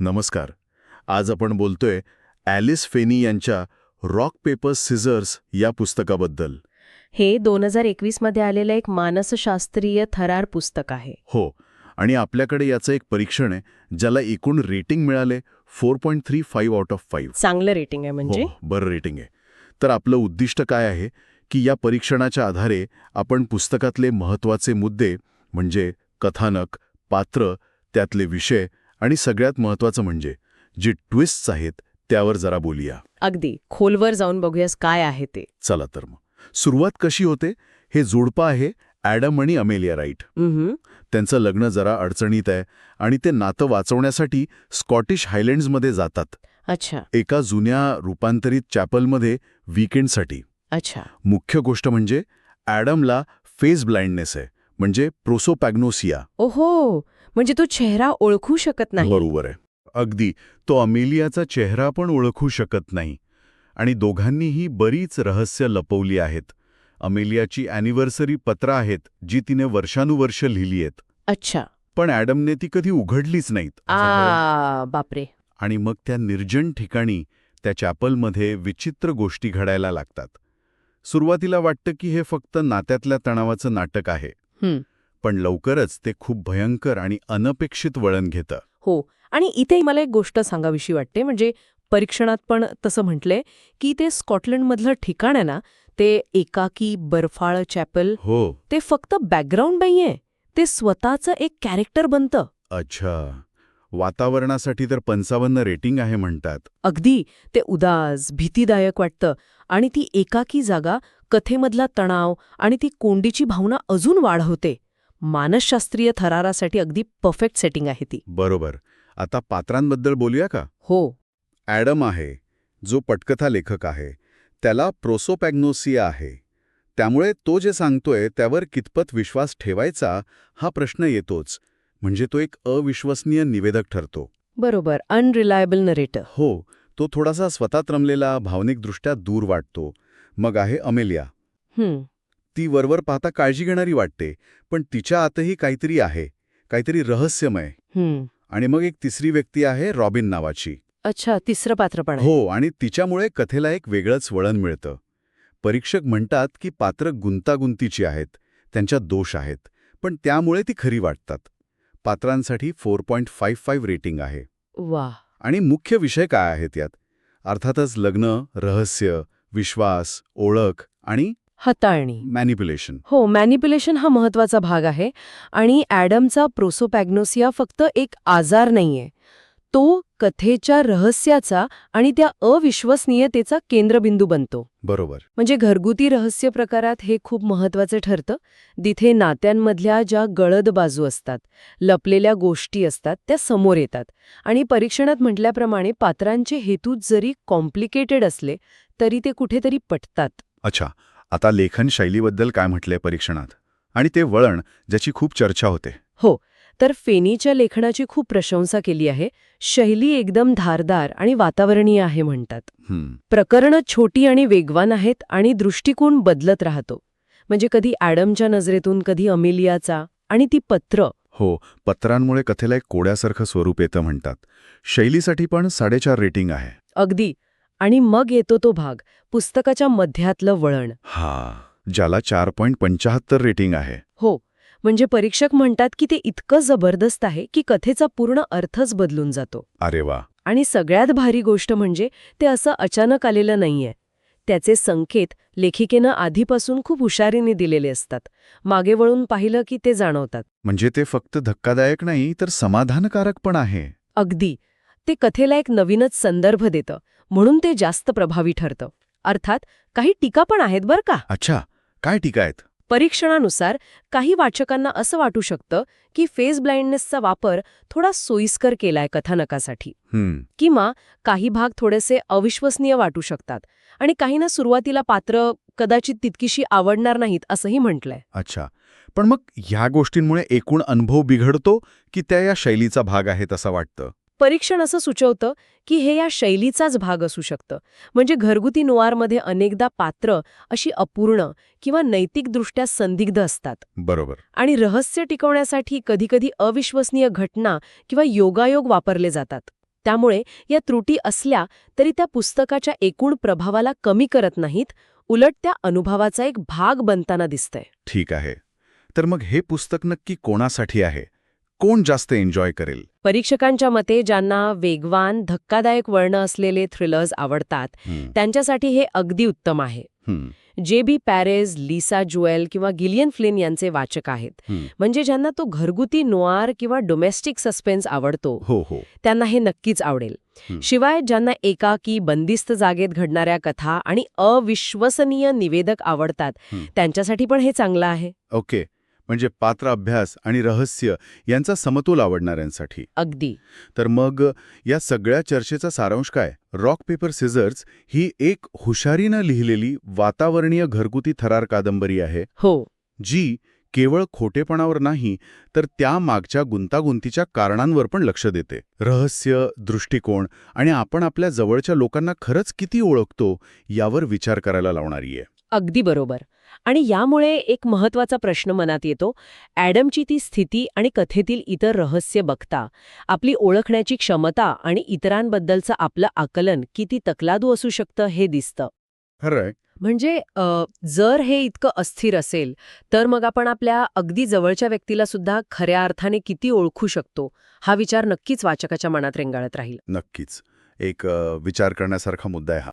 नमस्कार. आज आपण बोलतोय ॲलिस फेनी यांच्या रॉक पेपर सिझर्स या पुस्तकाबद्दल. हे 2021 मध्ये आलेलं एक मानसशास्त्रीय थरार पुस्तक आहे. हो, आणि आपल्याकडे याचं एक परीक्षण आहे ज्याला एकूण रेटिंग मिळाले 4.35 आउट ऑफ 5. चांगलं रेटिंग आहे म्हणजे. हो, बरं रेटिंग आहे. तर आपलं उद्दिष्ट काय आहे की या परीक्षणाच्या आधारे आपण पुस्तकातले महत्त्वाचे मुद्दे म्हणजे कथानक, पात्र, त्यातले विषय आणि सगळ्यात महत्त्वाचं म्हणजे जी ट्विस्ट्स आहेत त्यावर जरा बोलूया. अगदी खोलवर जाऊन बघूयास काय आहे ते. चला तर मग सुरुवात कशी होते. हे जोडपं आहे ॲडम आणि अमेलिया राईट. त्यांचं लग्न जरा अडचणीत आहे आणि ते नातं वाचवण्यासाठी स्कॉटिश हायलँड्समध्ये जातात. अच्छा एका जुन्या रूपांतरित चॅपलमध्ये वीकेंडसाठी. अच्छा. मुख्य गोष्ट म्हणजे ॲडमला फेस ब्लाइंडनेस आहे, म्हणजे प्रोसोपॅग्नोसिया. ओहो, म्हणजे तो चेहरा ओळखू शकत नाही. बरोबर आहे. अगदी. तो अमेलियाचा चेहरा पण ओळखू शकत नाही. आणि दोघांनीही बरीच रहस्य लपवली आहेत. अमेलियाची अॅनिव्हर्सरी पत्र आहेत जी तिने वर्षानुवर्ष लिहिली आहेत. अच्छा. पण ॲडमने ती कधी उघडलीच नाहीत. बापरे. आणि मग त्या निर्जन ठिकाणी त्या चॅपलमध्ये विचित्र गोष्टी घडायला लागतात. सुरुवातीला वाटतं की हे फक्त नात्यातल्या तणावाचं नाटक आहे. पण लवकरच ते खूप भयंकर आणि अनपेक्षित वळण घेतं. हो, आणि इथे मला एक गोष्ट सांगावीशी वाटते. म्हणजे परीक्षणात पण तसं म्हटलंय की ते स्कॉटलंडमधलं ठिकाण आहे ना, ते एकाकी बर्फाळ चॅपल, हो. ते फक्त बॅकग्राऊंड नाहीये, ते स्वतःचं एक कॅरेक्टर बनतं. अच्छा. वातावरणासाठी तर 55 रेटिंग आहे म्हणतात. अगदी. ते उदास, भीतीदायक वाटतं आणि ती एकाकी जागा कथेमधला तणाव आणि ती कोंडीची भावना अजून वाढवते. मानसशास्त्रीय थरारासाठी अगदी परफेक्ट सेटिंग आहे ती. बरोबर. आता पात्रांबद्दल बोलूया का? हो. ॲडम आहे, जो पटकथा लेखक आहे, त्याला प्रोसोपॅग्नोसिया आहे. त्यामुळे तो जे सांगतोय त्यावर कितपत विश्वास ठेवायचा हा प्रश्न येतोच. म्हणजे तो एक अविश्वसनीय निवेदक ठरतो. बरोबर. Unreliable narrator. हो, तो थोडासा स्वतःत रमलेला, भावनिकदृष्ट्या दूर वाटतो. मग आहे अमेलिया. ती वरवर पाहता काळजी घेणारी वाटते, पण तिच्या आतही काहीतरी आहे, काहीतरी रहस्यमय. आणि मग एक तिसरी व्यक्ती आहे रॉबिन नावाची. अच्छा, तिसरं पात्र पण आहे. हो, आणि तिच्यामुळे कथेला एक वेगळंच वळण मिळतं. परीक्षक म्हणतात की पात्र गुंतागुंतीची आहेत, त्यांच्यात दोष आहेत, पण त्यामुळे ती खरी वाटतात. पात्रांसाठी 4.55 रेटिंग आहे. वा. आणि मुख्य विषय काय आहेत यात? अर्थातच लग्न, रहस्य, विश्वास, ओळख आणि हाताळणी, मॅनिप्युलेशन. हो, मॅनिप्युलेशन हा महत्वाचा भाग आहे. आणि ॲडमचा प्रोसोपॅग्नोसिया फक्त एक आजार नाहीये, तो कथेच्या रहस्याचा आणि त्या अविश्वसनीयतेचा केंद्रबिंदू बनतो. बरोबर. म्हणजे घरगुती रहस्य प्रकारात हे खूप महत्वाचं ठरतं. तिथे नात्यांमधल्या ज्या गडद बाजू असतात, लपलेल्या गोष्टी असतात, त्या समोर येतात. आणि परीक्षणात म्हटल्याप्रमाणे पात्रांचे हेतू जरी कॉम्प्लिकेटेड असले तरी ते कुठेतरी पटतात. अच्छा. आता लेखन शैलीबद्दल काय म्हटलंय परीक्षणात? आणि ते वळण ज्याची खूप चर्चा होते. हो, तर फेनीच्या लेखनाची खूप प्रशंसा केली आहे. शैली एकदम धारदार आणि वातावरणीय आहे म्हणतात. प्रकरणं छोटी आणि वेगवान आहेत आणि दृष्टिकोन बदलत राहतो. म्हणजे कधी ॲडमच्या नजरेतून, कधी अमेलियाचा, आणि ती पत्र. हो, पत्रांमुळे कथेला एक कोड्यासारखं स्वरूप येतं म्हणतात. शैलीसाठी पण 4.5 रेटिंग आहे. अगदी. आणि मग येतो तो भाग, पुस्तकाच्या मध्यातलं वळण. ज्याला 4.75 रेटिंग आहे. हो, म्हणजे परीक्षक म्हणतात की ते इतकं जबरदस्त आहे की कथेचा पूर्ण अर्थच बदलून जातो. अरे वा. आणि सगळ्यात भारी गोष्ट म्हणजे ते असं अचानक आलेलं नाहीये. त्याचे संकेत लेखिकेनं आधीपासून खूप हुशारीने दिलेले असतात. मागे वळून पाहिलं की ते जाणवतात. म्हणजे ते फक्त धक्कादायक नाही तर समाधानकारक पण आहे. अगदी. ते कथेला एक नवीनच संदर्भ देतं, म्हणून ते जास्त प्रभावी ठरतं. अर्थात काही टीका पण आहेत बरं का. अच्छा, काय टीका आहेत? परीक्षणानुसार काही वाचकांना असं वाटू शकतं की फेस ब्लाइंडनेसचा वापर थोडा सोयीस्कर केलाय कथानकासाठी, किंवा काही भाग थोडेसे अविश्वसनीय वाटू शकतात, आणि काहींना सुरुवातीला पात्र कदाचित तितकीशी आवडणार नाहीत असंही म्हटलंय. अच्छा, पण मग ह्या गोष्टींमुळे एकूण अनुभव बिघडतो की त्या या शैलीचा भाग आहेत असं वाटतं? परीक्षण असं सुचवतं की हे या शैलीचाच भाग असू शकतं. म्हणजे घरगुती नोआरमध्ये अनेकदा पात्र अशी अपूर्ण किंवा नैतिकदृष्ट्या संदिग्ध असतात. बरोबर. आणि रहस्य टिकवण्यासाठी कधीकधी अविश्वसनीय घटना किंवा योगायोग वापरले जातात. त्यामुळे या त्रुटी असल्या तरी त्या पुस्तकाच्या एकूण प्रभावाला कमी करत नाहीत, उलट त्या अनुभवाचा एक भाग बनताना दिसतंय. ठीक आहे. तर मग हे पुस्तक नक्की कोणासाठी आहे? कोण जास्त एन्जॉय करेल? परीक्षकांच्या मते ज्यांना वेगवान, धक्कादायक वळणं असलेले थ्रिलर्स आवडतात, त्यांच्यासाठी हे अगदी उत्तम आहे. जे.बी. पॅरेज, लिसा जुएल किंवा गिलियन फ्लिन यांचे वाचक आहेत. म्हणजे ज्यांना तो घरगुती नोआर किंवा डोमेस्टिक सस्पेन्स आवडतो, त्यांना हे नक्कीच आवडेल. शिवाय ज्यांना एकाकी, बंदिस्त जागेत घडणाऱ्या कथा आणि अविश्वसनीय निवेदक आवडतात, त्यांच्यासाठी पण हे चांगलं आहे. ओके. म्हणजे पात्र अभ्यास आणि रहस्य यांचा समतोल आवडणाऱ्यांसाठी. अगदी. तर मग या सगळ्या चर्चेचा सारांश काय? रॉक पेपर सिझर्स ही एक हुशारीनं लिहिलेली वातावरणीय घरगुती थरार कादंबरी आहे. हो. जी केवळ खोटेपणावर नाही तर त्या मागच्या गुंतागुंतीच्या कारणांवर पण लक्ष देते. रहस्य, दृष्टिकोन आणि आपण आपल्या जवळच्या लोकांना खरंच किती ओळखतो यावर विचार करायला लावणारी आहे. अगदी बरोबर. आणि यामुळे एक महत्वाचा प्रश्न मनात येतो. ॲडमची ती स्थिती आणि कथेतील इतर रहस्य बघता आपली ओळखण्याची क्षमता आणि इतरांबद्दलचं आपलं आकलन किती तकलादू असू शकतं हे दिसतं. खरंय. म्हणजे जर हे इतकं अस्थिर असेल तर मग आपण आपल्या अगदी जवळच्या व्यक्तीला सुद्धा खऱ्या अर्थाने किती ओळखू शकतो, हा विचार नक्कीच वाचकाच्या मनात रेंगाळत राहील. नक्कीच. एक विचार करण्यासारखा मुद्दा आहे हा.